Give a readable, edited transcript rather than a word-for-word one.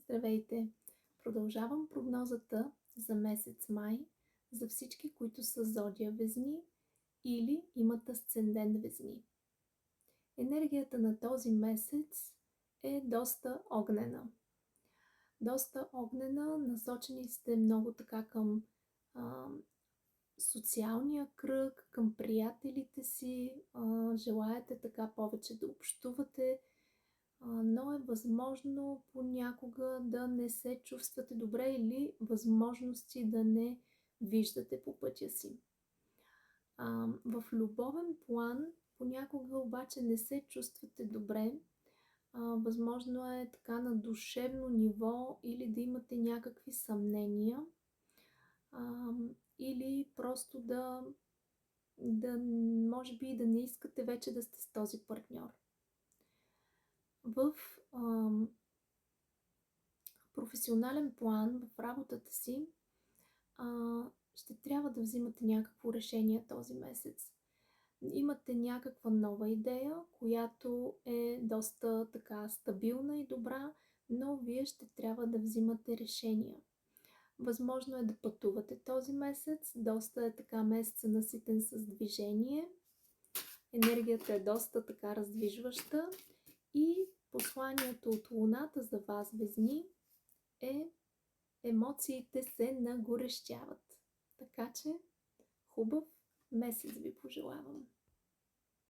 Здравейте! Продължавам прогнозата за месец май за всички, които са зодия Везни или имат асцендент Везни. Енергията на този месец е доста огнена. Доста огнена, насочени сте много така към социалния кръг, към приятелите си, желаете така повече да общувате, но е възможно понякога да не се чувствате добре или възможности да не виждате по пътя си. В любовен план понякога обаче не се чувствате добре. Възможно е така на душевно ниво или да имате някакви съмнения, или просто да може би да не искате вече да сте с този партньор. В професионален план, в работата си, ще трябва да взимате някакво решение този месец. Имате някаква нова идея, която е доста така стабилна и добра, но вие ще трябва да взимате решения. Възможно е да пътувате този месец, доста е така месеца наситен с движение. Енергията е доста така раздвижваща и посланието от Луната за вас, Везни, е: емоциите се нагорещяват. Така че хубав месец ви пожелавам!